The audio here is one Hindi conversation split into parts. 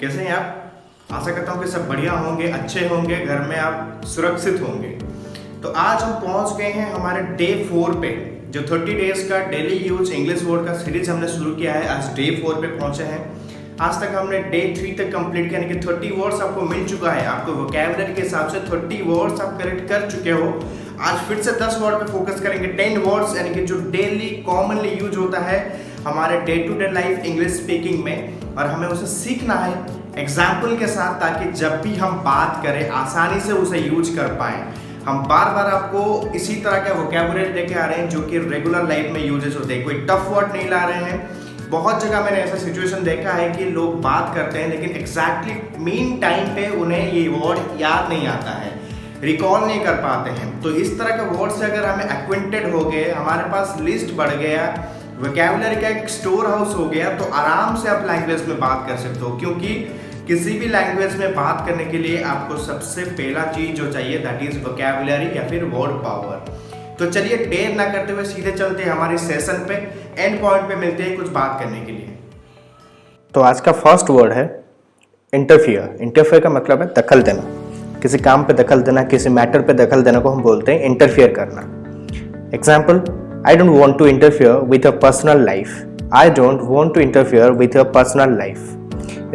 कैसे हैं आप? आशा करता हूँ कि सब बढ़िया होंगे, अच्छे होंगे, घर में आप सुरक्षित होंगे। तो आज हम पहुँच गए हैं हमारे डे 4 पे, जो 30 डेज का डेली यूज इंग्लिश वर्ड का सीरीज हमने शुरू किया है। आज डे 4 पे पहुँचे हैं। आज तक हमने डे 3 तक कंप्लीट किया, यानी कि 30 वर्ड्स आपको मिल चुका है। आपको वोकैबुलरी के हिसाब से 30 वर्ड्स आप करेक्ट कर चुके हो। आज फिर से 10 वर्ड पे फोकस करेंगे, 10 वर्ड्स, यानी कि जो डेली कॉमनली यूज होता है हमारे day to day life English speaking में, और हमें उसे सीखना है एग्जाम्पल के साथ, ताकि जब भी हम बात करें आसानी से उसे यूज कर पाएँ। हम बार बार आपको इसी तरह का वोकैबुलरी लेके आ रहे हैं जो कि रेगुलर लाइफ में यूजेस होते हैं। कोई टफ वर्ड नहीं ला रहे हैं। बहुत जगह मैंने ऐसा सिचुएशन देखा है कि लोग बात करते हैं लेकिन एग्जैक्टली मेन टाइम पे उन्हें ये वर्ड याद नहीं आता है, रिकॉल नहीं कर पाते हैं। तो इस तरह के वर्ड से अगर हमें एक्वेंटेड हो गए, हमारे पास लिस्ट बढ़ गया, वोकैबुलरी का एक स्टोर हाउस हो गया, तो आराम से आप लैंग्वेज में बात कर सकते हो। क्योंकि किसी भी लैंग्वेज में बात करने के लिए आपको सबसे पहला चीज जो चाहिए दैट इज वोकैबुलरी या फिर वर्ड पावर। तो चलिए देर ना करते हुए सीधे चलते हैं हमारे सेशन पे, एंड पॉइंट पे मिलते हैं कुछ बात करने के लिए। तो आज का फर्स्ट वर्ड है इंटरफियर। इंटरफियर का मतलब है दखल देना, किसी काम पे दखल देना, किसी मैटर पे दखल देना को हम बोलते हैं इंटरफियर करना। Example, I don't want to interfere with your personal life. I don't want to interfere with your personal life.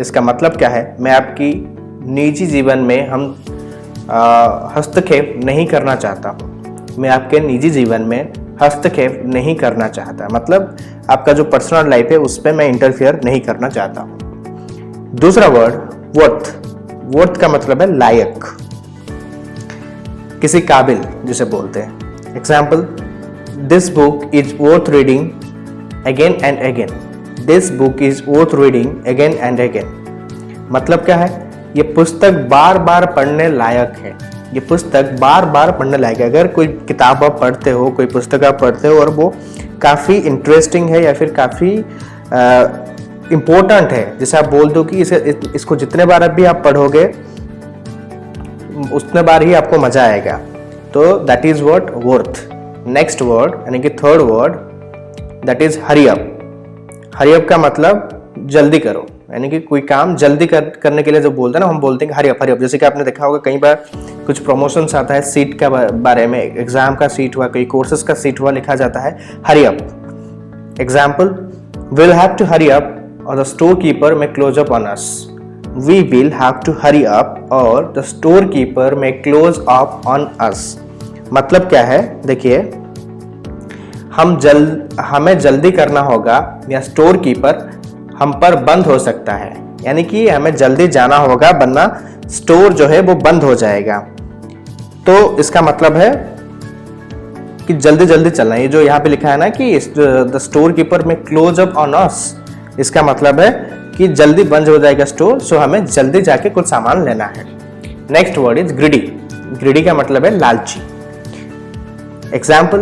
इसका मतलब क्या है? मैं आपकी निजी जीवन में हस्तक्षेप नहीं करना चाहता हूँ। मैं आपके निजी जीवन में हस्तक्षेप नहीं करना चाहता, मतलब आपका जो पर्सनल लाइफ है उस पर मैं इंटरफियर नहीं करना चाहता हूँ। दूसरा वर्ड वर्थ। वर्थ का मतलब है लायक, किसी काबिल जिसे बोलते हैं। Example, this book is worth reading again and again. This book is worth reading again and again. मतलब क्या है? ये पुस्तक बार बार पढ़ने लायक है। ये पुस्तक बार बार पढ़ने लायक है। अगर कोई किताब आप पढ़ते हो, कोई पुस्तक आप पढ़ते हो और वो काफ़ी इंटरेस्टिंग है या फिर काफ़ी इम्पोर्टेंट है, जैसे आप बोल दो कि इसको जितने बार भी आप पढ़ोगे उतने बार ही आपको मजा आएगा, तो that is what worth. Next word यानी कि third word that is hurry up. Hurry up का मतलब जल्दी करो, यानी कि कोई काम जल्दी करने के लिए जो बोलते हैं ना, हम बोलते हैं कि हरी अप हरी अप। जैसे कि आपने देखा होगा कई बार कुछ प्रमोशंस आता है सीट का बारे में, एग्जाम का सीट हुआ, कोई कोर्सेज का सीट हुआ, लिखा जाता है hurry up. Example, will have to hurry up or the store keeper may close up on us. We will have to hurry up or the store keeper may close up on us. मतलब क्या है? देखिए, हमें जल्दी करना होगा या स्टोर कीपर हम पर बंद हो सकता है, यानी कि हमें जल्दी जाना होगा वरना स्टोर जो है वो बंद हो जाएगा। तो इसका मतलब है कि जल्दी जल्दी चलना। ये जो यहाँ पे लिखा है ना कि the store keeper may close up on अस, इसका मतलब है कि जल्दी बंद हो जाएगा स्टोर, सो हमें जल्दी जाके कुछ सामान लेना है। Next word is greedy. Greedy का मतलब है लालची। Example,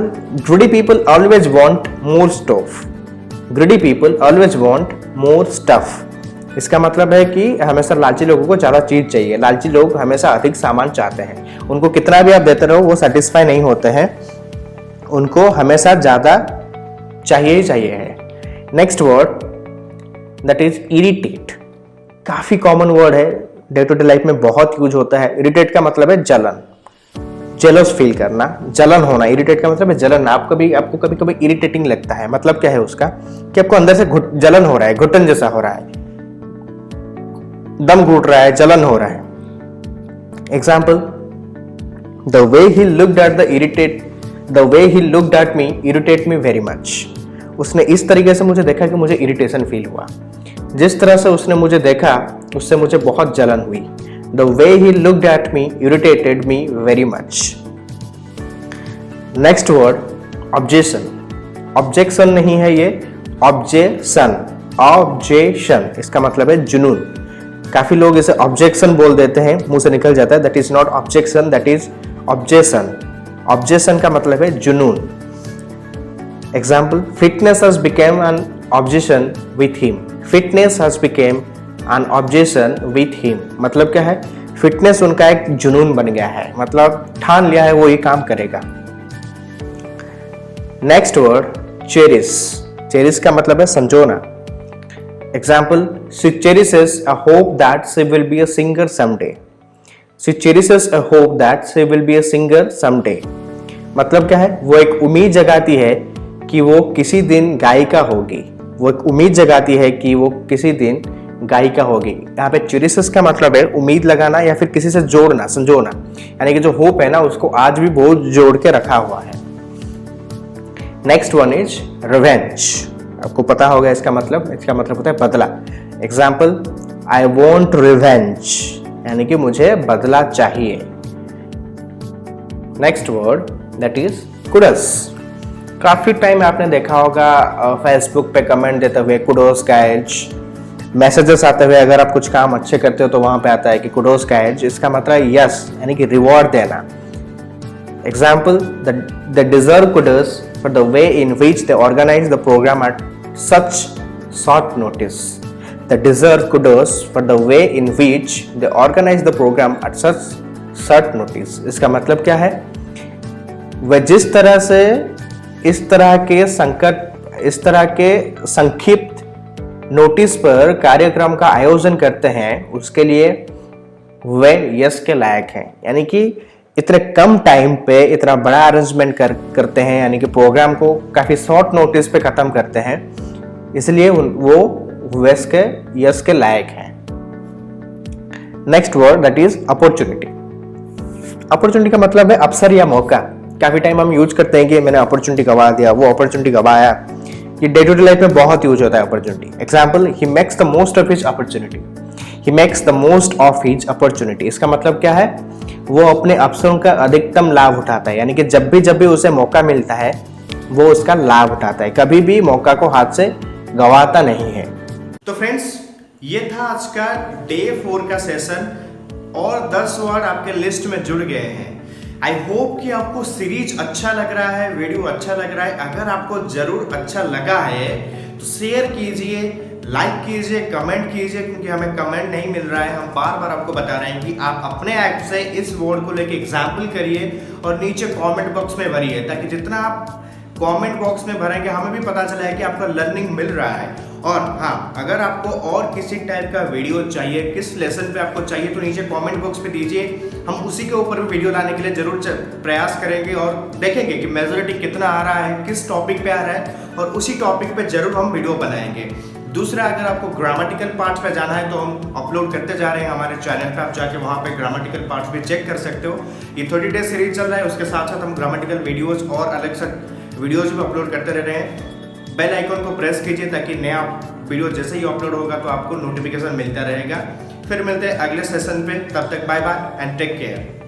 greedy people always want more stuff. Greedy people always want more stuff. इसका मतलब है कि हमेशा लालची लोगों को ज़्यादा चीज़ चाहिए। लालची लोग हमेशा अधिक सामान चाहते हैं। उनको कितना भी आप देते रहो वो सेटिस्फाई नहीं होते हैं, उनको हमेशा ज़्यादा चाहिए ही चाहिए है। Next word that is irritate. काफ़ी कॉमन वर्ड है, डे टू डे लाइफ में बहुत यूज होता है। इरिटेट का मतलब है जलन, जेलस फील करना, जलन होना। इरिटेट का मतलब है जलन। आपको कभी कभी इरिटेटिंग लगता है, मतलब क्या है उसका कि आपको अंदर से जलन हो रहा है, घुटन जैसा हो रहा है, दम घुट रहा है, जलन हो रहा है। Example, the way he looked at me irritate me very much. उसने इस तरीके से मुझे देखा कि मुझे इरिटेशन फील हुआ। जिस तरह से उसने मुझे देखा उससे मुझे बहुत जलन हुई। The way he looked at me irritated me very much. Next word, objection. Objection नहीं है ये, objection. Objection इसका मतलब है जुनून। काफी लोग इसे objection बोल देते हैं, मुंह से निकल जाता है। That is not objection, that is objection. Objection का मतलब है जुनून। Example, fitness has become an obsession with him. Fitness has become an obsession with him. मतलब क्या है? फिटनेस उनका एक जुनून बन गया है, मतलब ठान लिया है वो ये काम करेगा। Next word cherish. चेरिश का मतलब है संजोना। Example, she cherishes a hope that she will be a singer someday. She cherishes a hope that she will be a singer someday. मतलब क्या है? वो एक उम्मीद जगाती है कि वो किसी दिन गायिका होगी। वो एक उम्मीद जगाती है कि वो किसी दिन गायिका होगी। यहाँ पे cherishes का मतलब है उम्मीद लगाना या फिर किसी से जोड़ना, संजोना, यानी कि जो होप है ना उसको आज भी बहुत जोड़ के रखा हुआ है। Next one is revenge. आपको पता होगा इसका मतलब होता है बदला। एग्जाम्पल, आई वॉन्ट रिवेंज, यानी कि मुझे बदला चाहिए। Next word that is kudos. काफी टाइम आपने देखा होगा फेसबुक पे कमेंट देते हुए कुडोस गाइज, मैसेजेस आते हुए अगर आप कुछ काम अच्छे करते हो तो वहां पे आता है कि कुडोस गाइज। इसका मतलब है यस, यानी कि रिवॉर्ड देना। Example, they deserve kudos for the way in which they organize the program at such short notice. They deserve kudos for the way in which they organize the program at such short notice. इसका मतलब क्या है? वह जिस तरह से इस तरह के संक्षिप्त नोटिस पर कार्यक्रम का आयोजन करते हैं उसके लिए वे यश के लायक हैं। यानी कि इतने कम टाइम पे इतना बड़ा अरेंजमेंट करते हैं, यानी कि प्रोग्राम को काफी शॉर्ट नोटिस पे खत्म करते हैं, इसलिए वो यश के लायक हैं। Next word that is opportunity. Opportunity का मतलब है अवसर या मौका। काफी टाइम हम यूज करते हैं कि मैंने अपॉर्चुनिटी गवा दिया, वो अपॉर्चुनिटी गवाया। ये डे टू डे लाइफ में बहुत यूज होता है opportunity. Example, he makes the most of his opportunity. He makes the most of his opportunity. इसका मतलब क्या है? वो अपने अवसरों का अधिकतम लाभ उठाता है, यानी कि जब भी उसे मौका मिलता है वो उसका लाभ उठाता है, कभी भी मौका को हाथ से गंवाता नहीं है। तो फ्रेंड्स, ये था आज का डे 4 का सेशन और 10 वर्ड आपके लिस्ट में जुड़ गए हैं। आई होप कि आपको सीरीज अच्छा लग रहा है, वीडियो अच्छा लग रहा है। अगर आपको जरूर अच्छा लगा है तो शेयर कीजिए, लाइक कीजिए, कमेंट कीजिए, क्योंकि हमें कमेंट नहीं मिल रहा है। हम बार बार आपको बता रहे हैं कि आप अपने ऐप से इस वर्ड को लेके एग्जाम्पल करिए और नीचे कमेंट बॉक्स में भरिए, ताकि जितना आप कमेंट बॉक्स में भरेंगे हमें भी पता चला है कि आपका लर्निंग मिल रहा है। और हाँ, अगर आपको और किसी टाइप का वीडियो चाहिए, किस लेसन पे आपको चाहिए, तो नीचे कमेंट बॉक्स पे दीजिए। हम उसी के ऊपर भी वीडियो लाने के लिए जरूर प्रयास करेंगे और देखेंगे कि मेजॉरिटी कितना आ रहा है, किस टॉपिक पे आ रहा है, और उसी टॉपिक पे जरूर हम वीडियो बनाएंगे। दूसरा, अगर आपको ग्रामेटिकल पार्ट्स पे जाना है तो हम अपलोड करते जा रहे हैं हमारे चैनल पे, आप जाके वहाँ पे ग्रामेटिकल पार्ट्स भी चेक कर सकते हो। ये 30 डे सीरीज चल रहा है, उसके साथ साथ हम ग्रामेटिकल वीडियोज और अलग से वीडियोज भी अपलोड करते रह रहे हैं। बेल आइकन को प्रेस कीजिए ताकि नया वीडियो जैसे ही अपलोड होगा तो आपको नोटिफिकेशन मिलता रहेगा। फिर मिलते हैं अगले सेशन पे, तब तक bye bye and take care.